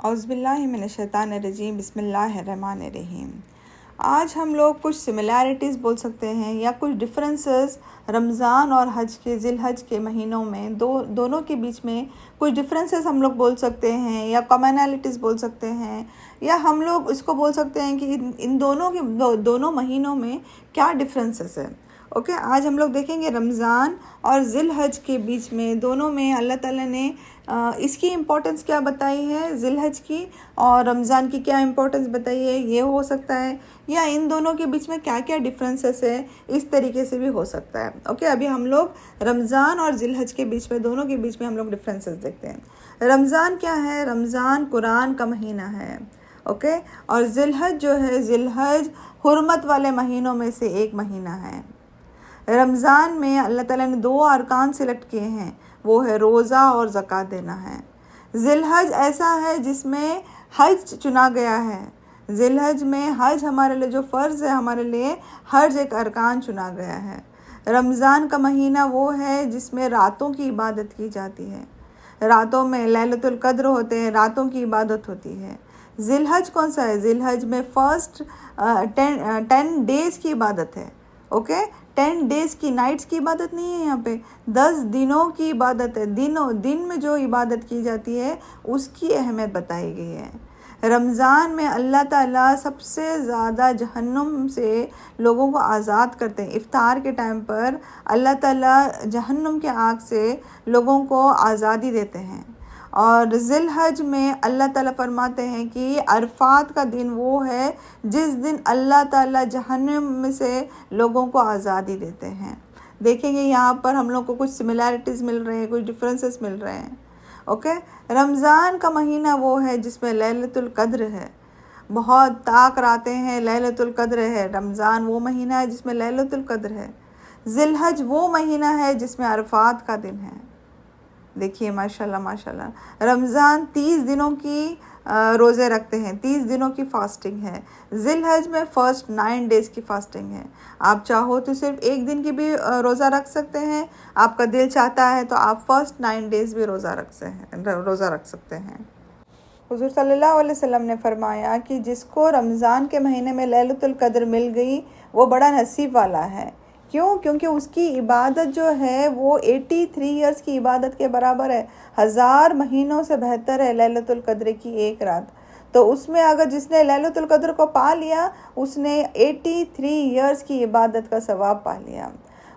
औज़ुबिल्लाहिमिनश्शैतानिर्रजीम बिस्मिल्लाहिर्रहमानिर्रहीम। आज हम लोग कुछ सिमिलैरिटीज़ बोल सकते हैं या कुछ डिफरेंसेस रमज़ान और हज के ज़िलहज के महीनों में दोनों के बीच में कुछ डिफरेंसेस हम लोग बोल सकते हैं या कॉमनैलिटीज़ बोल सकते हैं, या हम लोग इसको बोल सकते हैं कि इन दोनों महीनों में क्या डिफरेंसेस है। ओके, आज हम लोग देखेंगे रमज़ान और ज़िलहज के बीच में दोनों में अल्लाह ताला ने इसकी इम्पोर्टेंस क्या बताई है, ज़िलहज की और रमज़ान की क्या इम्पोर्टेंस बताई है, ये हो सकता है, या इन दोनों के बीच में क्या क्या डिफरेंसेस है, इस तरीके से भी हो सकता है। ओके, अभी हम लोग रमज़ान और ज़िलहज के बीच में दोनों के बीच में हम लोग डिफरेंसेस देखते हैं। रमज़ान क्या है? रमज़ान कुरान का महीना है। ओके, और ज़िलहज जो है, ज़िलहज हुर्मत वाले महीनों में से एक महीना है। रमज़ान में अल्लाह ताला ने 2 अरकान सिलेक्ट किए हैं, वो है रोज़ा और ज़कात देना है। ज़िलहज ऐसा है जिसमें हज चुना गया है। ज़िलहज में हज हमारे लिए जो फ़र्ज़ है, हमारे लिए हज एक अरकान चुना गया है। रमज़ान का महीना वो है जिसमें रातों की इबादत की जाती है। रातों में लैलतुल क़द्र होते हैं, रातों की इबादत होती है। ज़िलहज कौन सा है? ज़िलहज में फ़र्स्ट 10 डेज़ की इबादत है। ओके, 10 डेज़ की, नाइट्स की इबादत नहीं है, यहाँ पे 10 दिनों की इबादत है। दिन में जो इबादत की जाती है उसकी अहमियत बताई गई है। रमज़ान में अल्लाह ताला सबसे ज़्यादा जहन्नुम से लोगों को आज़ाद करते हैं। इफ्तार के टाइम पर अल्लाह ताला जहन्नुम के आग से लोगों को आज़ादी देते हैं। और ज़िलहज में अल्लाह ताला फरमाते हैं कि अरफात का दिन वो है जिस दिन अल्लाह ताला जहन्नम में से लोगों को आज़ादी देते हैं। देखेंगे यहाँ पर हम लोग को कुछ सिमिलैरिटीज़ मिल रहे हैं, कुछ डिफरेंसेस मिल रहे हैं। ओके, रमज़ान का महीना वो है जिसमें लैलतुल क़द्र है। बहुत ताक रातें हैं, लैलतुल क़द्र है। रमज़ान वो महीना है जिसमें लैलतुल क़द्र है। ज़िलहज वो महीना है जिसमें अरफात का दिन है। देखिए माशाल्लाह माशाल्लाह, रमज़ान 30 दिनों की रोज़े रखते हैं, 30 दिनों की फ़ास्टिंग है। ज़िलहज में फ़र्स्ट 9 डेज़ की फ़ास्टिंग है। आप चाहो तो सिर्फ एक दिन की भी रोज़ा रख सकते हैं। आपका दिल चाहता है तो आप फ़र्स्ट 9 डेज़ भी रोज़ा रख सकते हैं। हुज़ूर सल्लल्लाहु अलैहि वसल्लम ने फरमाया कि जिसको रमज़ान के महीने में लैलतुल क़द्र मिल गई वो बड़ा नसीब वाला है। क्यों? क्योंकि उसकी इबादत जो है वो 83 ईयर्स की इबादत के बराबर है। 1000 महीनों से बेहतर है लैलतुल क़द्र की एक रात। तो उसमें अगर जिसने लैलतुल क़द्र को पा लिया, उसने 83 ईयर्स की इबादत का सवाब पा लिया।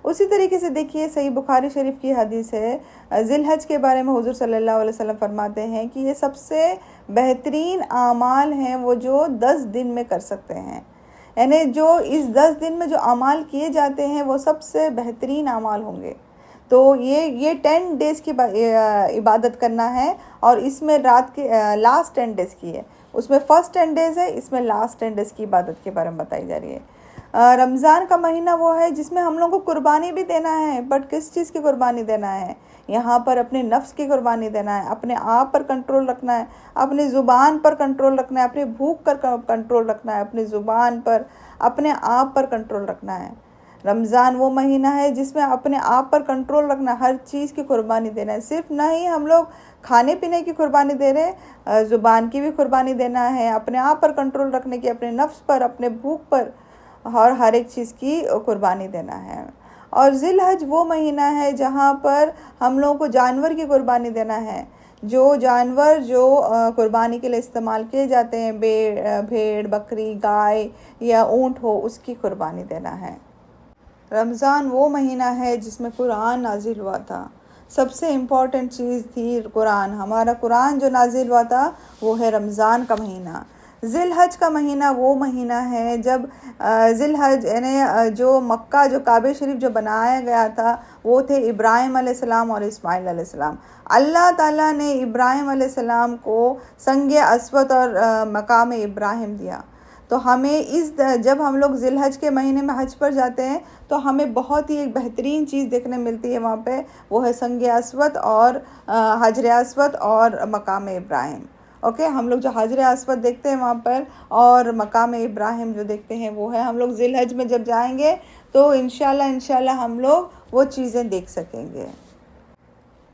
उसी तरीके से देखिए, सही बुखारी शरीफ की हदीस है, ज़िलहज के बारे में हुज़ूर सल्लल्लाहु अलैहि वसल्लम फरमाते हैं कि ये सबसे बेहतरीन आमाल हैं वो जो 10 दिन में कर सकते हैं। यानी जो इस 10 दिन में जो अमाल किए जाते हैं वो सबसे बेहतरीन अमाल होंगे। तो ये 10 डेज़ की इबादत करना है, और इसमें रात के लास्ट 10 डेज़ की है। उसमें फ़र्स्ट 10 डेज़ है, इसमें लास्ट 10 डेज़ की इबादत के बारे में बताई जा रही है। रमज़ान का महीना वो है जिसमें हम लोग को कुर्बानी भी देना है। बट किस चीज़ की कुर्बानी देना है? यहाँ पर अपने नफ्स की कुर्बानी देना है, अपने आप पर कंट्रोल रखना है, अपनी ज़ुबान पर कंट्रोल रखना है, अपनी भूख पर कंट्रोल रखना है, अपनी ज़ुबान पर, अपने आप पर कंट्रोल रखना है। रमज़ान वो महीना है जिसमें अपने आप पर कंट्रोल रखना, हर चीज़ की कुर्बानी देना है। सिर्फ नहीं हम लोग खाने पीने की कुर्बानी दे रहे, ज़ुबान की भी कुर्बानी देना है, अपने आप पर कंट्रोल रखने की, अपने नफ्स पर, अपने भूख पर, और हर एक चीज़ की कुर्बानी देना है। और ज़िलहज वो महीना है जहाँ पर हम लोगों को जानवर की कुर्बानी देना है। जो जानवर जो कुर्बानी के लिए इस्तेमाल किए जाते हैं, भेड़, बकरी, गाय या ऊँट हो, उसकी कुर्बानी देना है। रमज़ान वो महीना है जिसमें कुरान नाजिल हुआ था। सबसे इम्पॉर्टेंट चीज़ थी कुरान। हमारा कुरान जो नाजिल हुआ था वो है रमज़ान का महीना। ज़िलहज का महीना वो महीना है जब ज़िलहज यानी जो मक्का, जो काबे शरीफ जो बनाया गया था वो थे इब्राहिम अलैहिस्सलाम और इस्माइल अलैहिस्सलाम। अल्लाह ताला ने इब्राहिम अलैहिस्सलाम को संगे अस्वद और मकाम इब्राहिम दिया। तो हमें जब हम लोग ज़िलहज के महीने में हज पर जाते हैं तो हमें बहुत ही एक बेहतरीन चीज़ देखने मिलती है वहाँ पे, वो है संगे अस्वद और हजर अस्वद और मकाम इब्राहिम। ओके, हम लोग जो हजर अस्वद देखते हैं वहाँ पर और मकाम इब्राहिम जो देखते हैं वो है, हम लोग ज़िलहज में जब जाएंगे तो इंशाल्लाह हम लोग वो चीज़ें देख सकेंगे।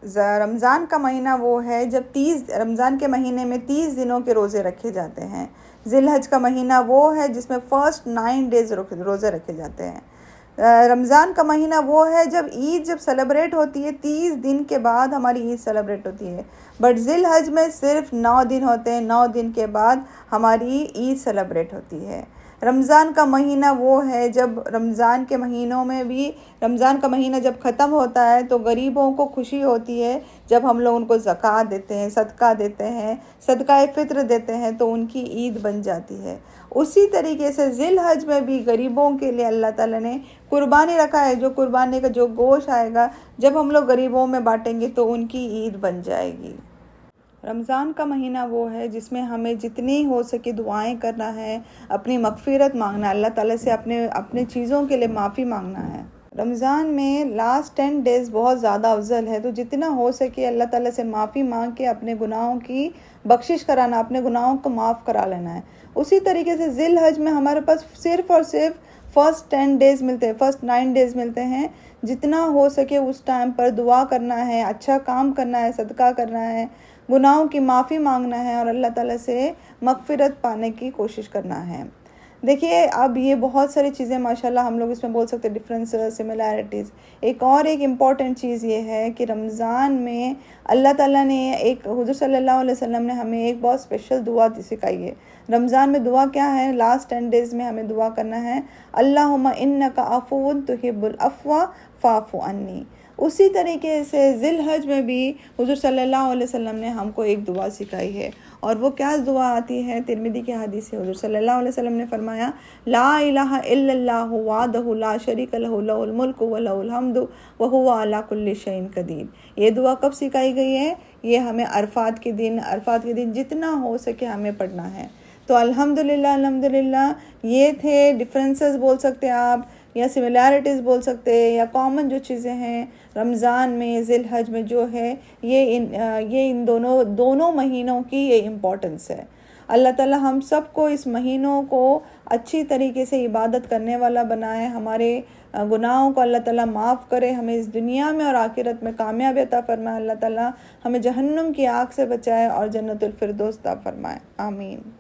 रमज़ान का महीना वो है जब रमज़ान के महीने में 30 दिनों के रोज़े रखे जाते हैं। ज़िलहज का महीना वो है जिसमें फ़र्स्ट 9 डेज़ रोज़े रखे जाते हैं। रमज़ान का महीना वो है जब सेलिब्रेट होती है, 30 दिन के बाद हमारी ईद सेलिब्रेट होती है। बट ज़िलहज में सिर्फ 9 दिन होते हैं, 9 दिन के बाद हमारी ईद सेलिब्रेट होती है। रमज़ान का महीना वो है जब रमज़ान के महीनों में भी रमज़ान का महीना जब ख़त्म होता है तो गरीबों को खुशी होती है जब हम लोग उनको ज़कात देते हैं, सदका देते हैं, सदका फ़ित्र देते हैं तो उनकी ईद बन जाती है। उसी तरीके से ज़िलहज में भी गरीबों के लिए अल्लाह ताला ने कुर्बानी रखा है। जो कुर्बानी का जो गोश्त आएगा जब हम लोग गरीबों में बांटेंगे तो उनकी ईद बन जाएगी। रमज़ान का महीना वो है जिसमें हमें जितनी हो सके दुआएं करना है, अपनी मग़फ़िरत मांगना है, अल्लाह ताला से अपने चीज़ों के लिए माफ़ी मांगना है। रमज़ान में लास्ट 10 डेज़ बहुत ज़्यादा अफजल है, तो जितना हो सके अल्लाह ताला से माफ़ी मांग के अपने गुनाहों की बख्शिश कराना, अपने गुनाहों को माफ़ करा लेना है। उसी तरीके से ज़िलहज में हमारे पास सिर्फ़ और सिर्फ फ़र्स्ट 10 डेज़ मिलते हैं, फ़र्स्ट 9 डेज़ मिलते हैं। जितना हो सके उस टाइम पर दुआ करना है, अच्छा काम करना है, सदका करना है, गुनाहों की माफ़ी मांगना है और अल्लाह ताला से मग़फ़िरत पाने की कोशिश करना है। देखिए, अब ये बहुत सारी चीज़ें माशाल्लाह हम लोग इसमें बोल सकते हैं, डिफरेंसेस, सिमिलैरिटीज़। एक इम्पॉर्टेंट चीज़ ये है कि रमज़ान में अल्लाह ताला ने हुज़ूर सल्लल्लाहु अलैहि वसल्लम ने हमें एक बहुत स्पेशल दुआ सिखाई है। रमज़ान में दुआ क्या है? लास्ट 10 डेज़ में हमें दुआ करना है, अल्लाहुम्मा इन्नका अफ़ुव्वुन तुहिब्बुल अफ़्वा फ़अफ़ु अन्नी। उसी तरीके से ज़िलहज में भी हुज़ूर सल्लल्लाहु अलैहि वसल्लम ने हमको एक दुआ सिखाई है। और वो क्या दुआ आती है? तिरमिज़ी की हदीस से हुज़ूर सल्लल्लाहु अलैहि वसल्लम ने फरमाया, ला इलाहा इल्लल्लाहु वहदहु ला शरीका लहु लहुल मुल्कु व लहुल हम्दु व हुवा अला कुल्लि शैइन क़दीर। ये दुआ कब सिखाई गई है? ये हमें अरफात के दिन जितना हो सके हमें पढ़ना है। तो अल्हम्दुलिल्लाह ये थे डिफरेंसेस बोल सकते हैं आप, या सिमिलैरिटीज़ बोल सकते हैं, या कॉमन जो चीज़ें हैं रमज़ान में, ज़िलहज में जो है, ये इन दोनों महीनों की ये इम्पोर्टेंस है। अल्लाह ताला हम सबको इस महीनों को अच्छी तरीके से इबादत करने वाला बनाए, हमारे गुनाहों को अल्लाह ताला माफ़ करे, हमें इस दुनिया में और आखिरत में कामयाबी अता फरमाए। अल्लाह ताला हमें जहन्नुम की आग से बचाए और जन्नतुल फिरदौस अता फरमाए। आमीन।